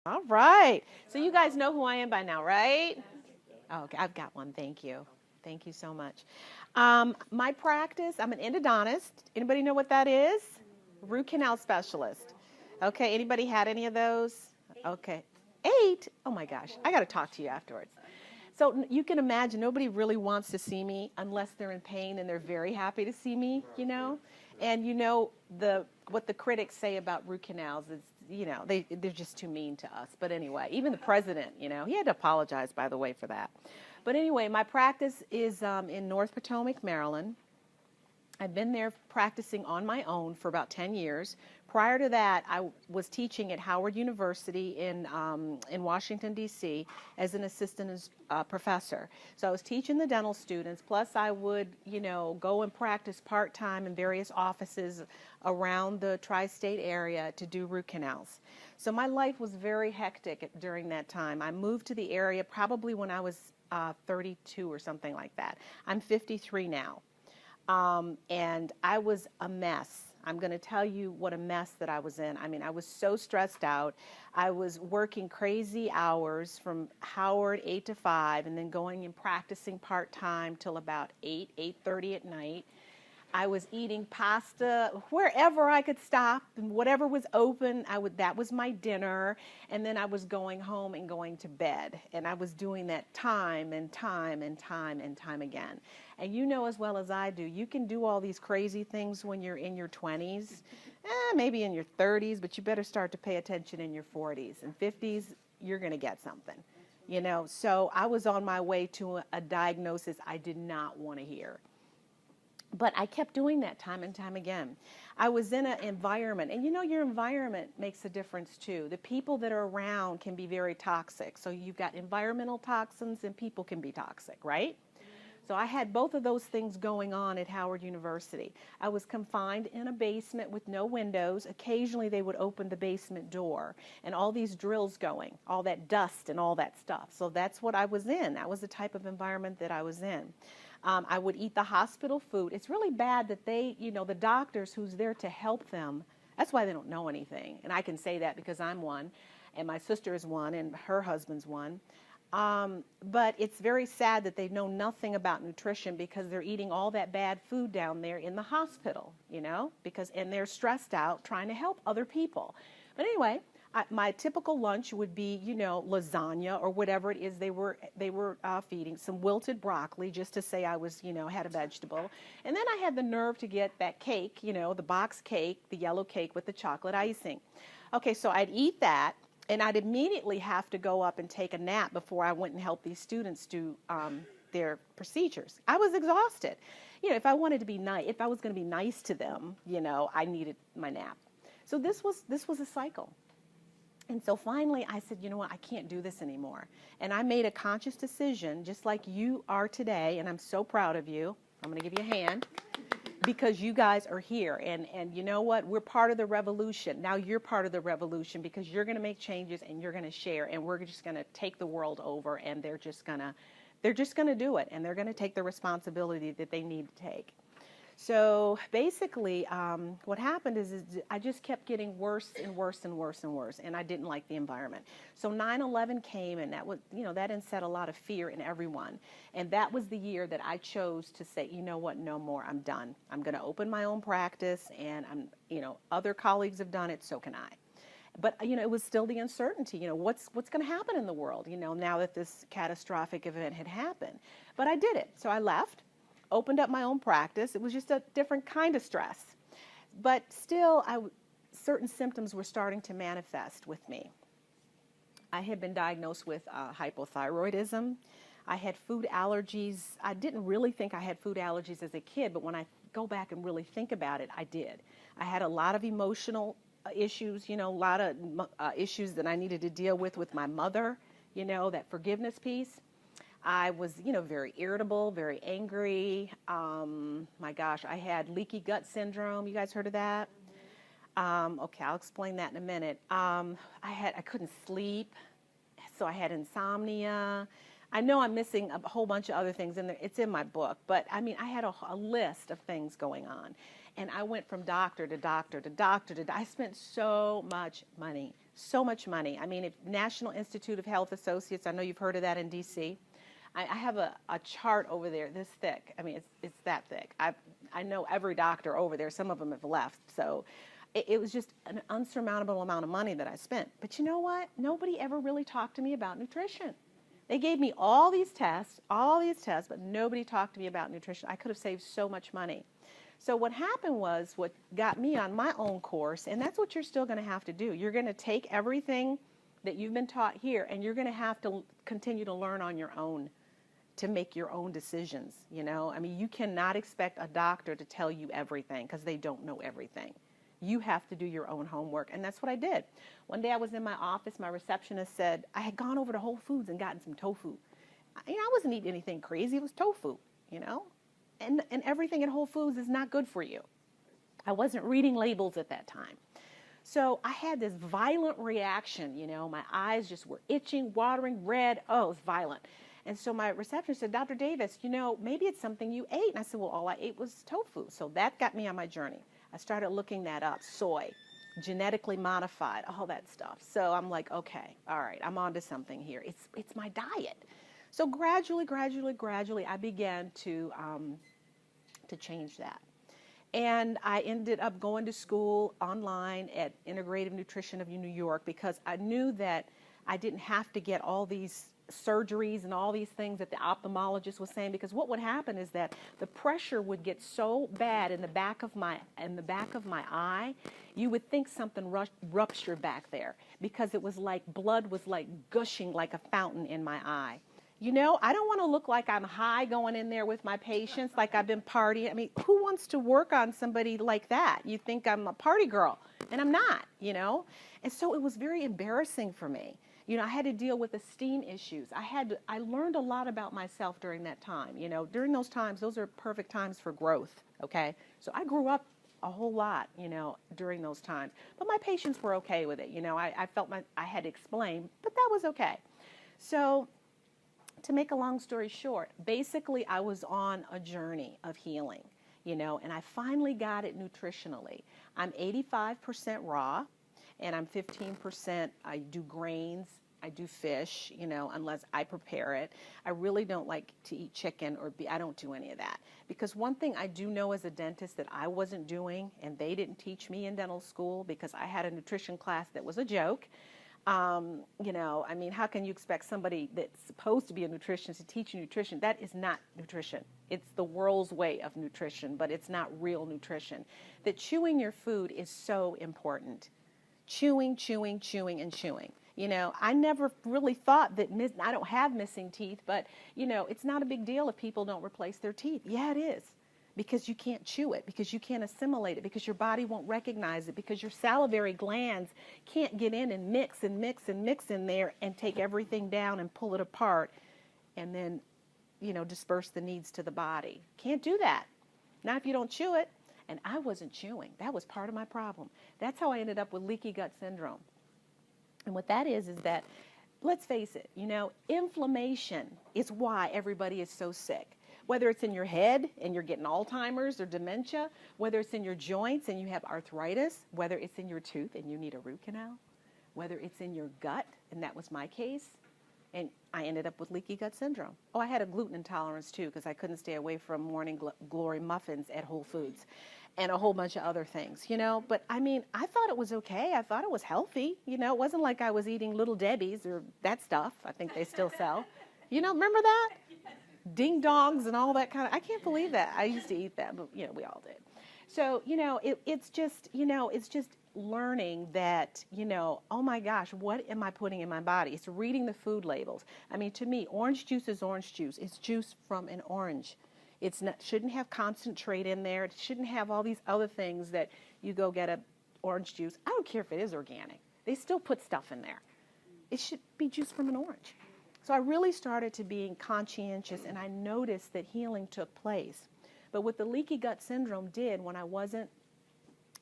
All right. So you guys know who I am by now, right? Oh, okay, I've got one. Thank you. Thank you so much. My practice, I'm an endodontist. Anybody know what that is? Root canal specialist. Okay, anybody had any of those? Okay. Eight? Oh my gosh, I got to talk to you afterwards. So you can imagine nobody really wants to see me unless they're in pain and they're very happy to see me, you know? And you know the what the critics say about root canals is, they're just too mean to us. But anyway, even the president, he had to apologize, by the way, for that. But anyway, my practice is in North Potomac, Maryland. I've been there practicing on my own for about 10 years. Prior to that, I was teaching at Howard University in Washington, D.C. as an assistant professor. So I was teaching the dental students, plus I would, go and practice part-time in various offices around the tri-state area to do root canals. So my life was very hectic during that time. I moved to the area probably when I was 32 or something like that. I'm 53 now. And I was a mess. I'm going to tell you what a mess that I was in. I mean, I was so stressed out. I was working crazy hours from Howard 8 to 5 and then going and practicing part-time till about 8:30 at night. I was eating pasta wherever I could stop, and whatever was open, that was my dinner, and then I was going home and going to bed. And I was doing that time and time and time and time again. And you know as well as I do, you can do all these crazy things when you're in your 20s, maybe in your 30s, but you better start to pay attention in your 40s and 50s, you're going to get something. So I was on my way to a diagnosis I did not want to hear. But I kept doing that time and time again. I was in an environment, and your environment makes a difference too. The people that are around can be very toxic. So you've got environmental toxins and people can be toxic, right? So I had both of those things going on at Howard University. I was confined in a basement with no windows. Occasionally they would open the basement door and all these drills going, all that dust and all that stuff. So that's what I was in. That was the type of environment that I was in. I would eat the hospital food. It's really bad that the doctors who's there to help them, that's why they don't know anything. And I can say that because I'm one, and my sister is one, and her husband's one. But it's very sad that they know nothing about nutrition because they're eating all that bad food down there in the hospital, and they're stressed out trying to help other people. But anyway, my typical lunch would be, lasagna or whatever it is they were feeding, some wilted broccoli just to say I was, had a vegetable. And then I had the nerve to get that cake, the box cake, the yellow cake with the chocolate icing. Okay, so I'd eat that. And I'd immediately have to go up and take a nap before I went and helped these students do their procedures. I was exhausted. If I wanted to be nice, if I was going to be nice to them, I needed my nap. So this was a cycle. And so finally I said, you know what, I can't do this anymore. And I made a conscious decision, just like you are today, and I'm so proud of you. I'm going to give you a hand. Because you guys are here, and you know what? We're part of the revolution. Now you're part of the revolution because you're going to make changes and you're going to share, and we're just going to take the world over, and they're just going to do it, and they're going to take the responsibility that they need to take. So basically, what happened is I just kept getting worse and worse and worse and worse, and I didn't like the environment. So 9/11 came, and that was, that inset a lot of fear in everyone. And that was the year that I chose to say, you know what, no more, I'm done. I'm going to open my own practice, and other colleagues have done it, so can I. But, it was still the uncertainty, what's going to happen in the world, now that this catastrophic event had happened. But I did it. So I left. Opened up my own practice. It was just a different kind of stress. But still, certain symptoms were starting to manifest with me. I had been diagnosed with hypothyroidism. I had food allergies. I didn't really think I had food allergies as a kid, but when I go back and really think about it, I did. I had a lot of emotional issues, a lot of issues that I needed to deal with my mother, that forgiveness piece. I was, very irritable, very angry. My gosh, I had leaky gut syndrome. You guys heard of that? Okay, I'll explain that in a minute. I couldn't sleep, so I had insomnia. I know I'm missing a whole bunch of other things in there. It's in my book, but I mean, I had a list of things going on, and I went from doctor to doctor to doctor to. I spent so much money So much money. I mean, National Institute of Health Associates, I know you've heard of that in D.C. I have a chart over there this thick. I mean, it's that thick. I know every doctor over there. Some of them have left. So it was just an unsurmountable amount of money that I spent. But you know what? Nobody ever really talked to me about nutrition. They gave me all these tests, but nobody talked to me about nutrition. I could have saved so much money. So what happened was, what got me on my own course, and that's what you're still going to have to do. You're going to take everything that you've been taught here, and you're going to have to continue to learn on your own to make your own decisions, you know? I mean, you cannot expect a doctor to tell you everything because they don't know everything. You have to do your own homework, and that's what I did. One day I was in my office, my receptionist said, I had gone over to Whole Foods and gotten some tofu. You know, I wasn't eating anything crazy, it was tofu, you know? And everything at Whole Foods is not good for you. I wasn't reading labels at that time. So I had this violent reaction, you know, my eyes just were itching, watering, red, oh, it was violent. And so my receptionist said, Dr. Davis, you know, maybe it's something you ate. And I said, well, all I ate was tofu. So that got me on my journey. I started looking that up, soy, genetically modified, all that stuff. So I'm like, okay, all right, I'm onto something here. It's my diet. So gradually, I began to change that. And I ended up going to school online at Integrative Nutrition of New York because I knew that I didn't have to get all these surgeries and all these things that the ophthalmologist was saying, because what would happen is that the pressure would get so bad in the back of my eye, you would think something ruptured back there, because it was like blood was like gushing like a fountain in my eye. You know, I don't want to look like I'm high going in there with my patients, like I've been partying. I mean, who wants to work on somebody like that? You think I'm a party girl, and I'm not, you know? And so it was very embarrassing for me. You know, I had to deal with esteem issues. I learned a lot about myself during that time. You know, during those times, those are perfect times for growth, okay? So I grew up a whole lot, you know, during those times. But my patients were okay with it. You know, I felt I had to explain, but that was okay. So to make a long story short, basically I was on a journey of healing, you know, and I finally got it nutritionally. I'm 85% raw, and I'm 15%, I do grains, I do fish, you know, unless I prepare it. I really don't like to eat chicken or beef. I don't do any of that. Because one thing I do know as a dentist that I wasn't doing, and they didn't teach me in dental school because I had a nutrition class that was a joke. You know, I mean, how can you expect somebody that's supposed to be a nutritionist to teach you nutrition? That is not nutrition. It's the world's way of nutrition, but it's not real nutrition. That chewing your food is so important. Chewing, and chewing. You know, I never really thought that I don't have missing teeth, but, you know, it's not a big deal if people don't replace their teeth. Yeah, it is. Because you can't chew it, because you can't assimilate it, because your body won't recognize it, because your salivary glands can't get in and mix in there and take everything down and pull it apart and then, you know, disperse the needs to the body. Can't do that. Not if you don't chew it. And I wasn't chewing. That was part of my problem. That's how I ended up with leaky gut syndrome. And what that is that, let's face it, you know, inflammation is why everybody is so sick. Whether it's in your head and you're getting Alzheimer's or dementia, whether it's in your joints and you have arthritis, whether it's in your tooth and you need a root canal, whether it's in your gut, and that was my case, and I ended up with leaky gut syndrome. Oh, I had a gluten intolerance too, because I couldn't stay away from Morning Glory muffins at Whole Foods and a whole bunch of other things, you know. But I mean, I thought it was okay. I thought it was healthy. You know, it wasn't like I was eating Little Debbie's or that stuff. I think they still sell. You know, remember that? Ding dongs and all that kind of, I can't believe that. I used to eat that, but, you know, we all did. So, you know, it's just, you know, it's just learning that, you know, oh my gosh, what am I putting in my body? It's reading the food labels. I mean, to me, orange juice is orange juice. It's juice from an orange. It's not, shouldn't have concentrate in there. It shouldn't have all these other things that you go get a orange juice. I don't care if it is organic. They still put stuff in there. It should be juice from an orange. So I really started to being conscientious, and I noticed that healing took place. But what the leaky gut syndrome did when I wasn't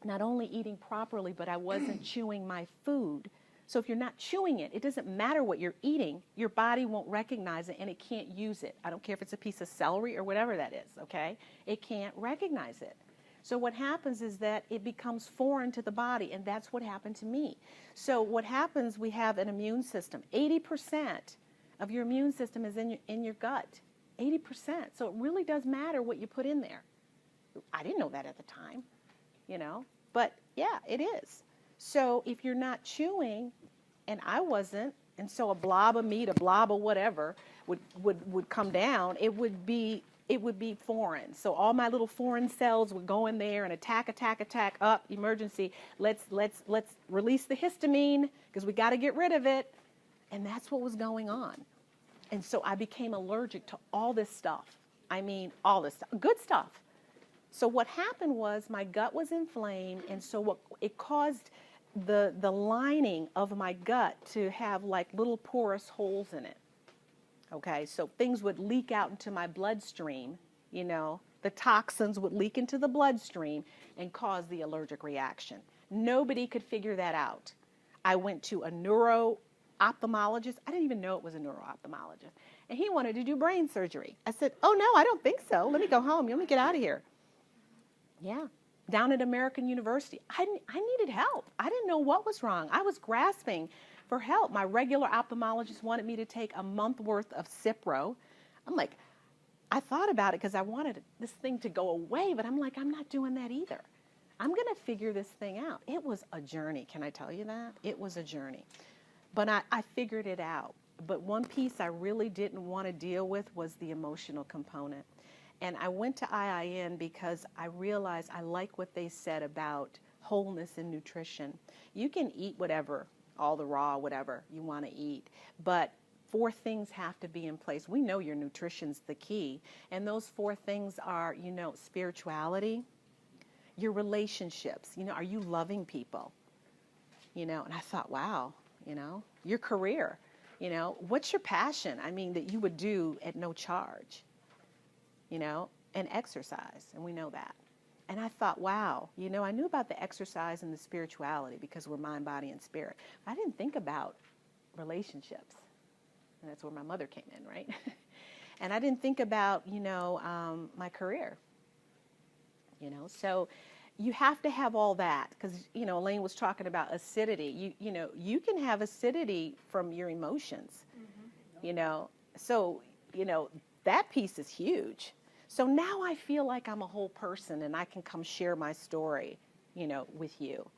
not only eating properly, but I wasn't chewing my food. So if you're not chewing it, it doesn't matter what you're eating. Your body won't recognize it, and it can't use it. I don't care if it's a piece of celery or whatever that is, okay? It can't recognize it. So what happens is that it becomes foreign to the body, and that's what happened to me. So what happens, we have an immune system. 80% of your immune system is in your gut. 80%. So it really does matter what you put in there. I didn't know that at the time, but yeah, it is. So if you're not chewing, and I wasn't, and so a blob of meat, a blob of whatever would come down, it would be foreign. So all my little foreign cells would go in there and attack, up, emergency. Let's release the histamine because we got to get rid of it. And that's what was going on. And so I became allergic to all this stuff. I mean, all this stuff, good stuff. So what happened was my gut was inflamed, and so it caused the lining of my gut to have like little porous holes in it. Okay, so things would leak out into my bloodstream, the toxins would leak into the bloodstream and cause the allergic reaction. Nobody could figure that out. I went to a neuro-ophthalmologist. I didn't even know it was a neuro-ophthalmologist. And he wanted to do brain surgery. I said, oh, no, I don't think so. Let me go home. Let me get out of here. Yeah, down at American University. I needed help. I didn't know what was wrong. I was grasping for help. My regular ophthalmologist wanted me to take a month worth of Cipro. I'm like, I thought about it because I wanted this thing to go away, but I'm like, I'm not doing that either. I'm going to figure this thing out. It was a journey. Can I tell you that? It was a journey. But I figured it out. But one piece I really didn't want to deal with was the emotional component. And I went to IIN because I realized I like what they said about wholeness and nutrition. You can eat whatever, all the raw, whatever you want to eat, but 4 things have to be in place. We know your nutrition's the key. And those 4 things are, spirituality, your relationships, are you loving people? And I thought, wow, your career, what's your passion? I mean, that you would do at no charge. And exercise, and we know that. And I thought, wow, I knew about the exercise and the spirituality because we're mind, body, and spirit. I didn't think about relationships. And that's where my mother came in, right? And I didn't think about, my career. So you have to have all that because, Elaine was talking about acidity. You can have acidity from your emotions, So, that piece is huge. So now I feel like I'm a whole person and I can come share my story, with you.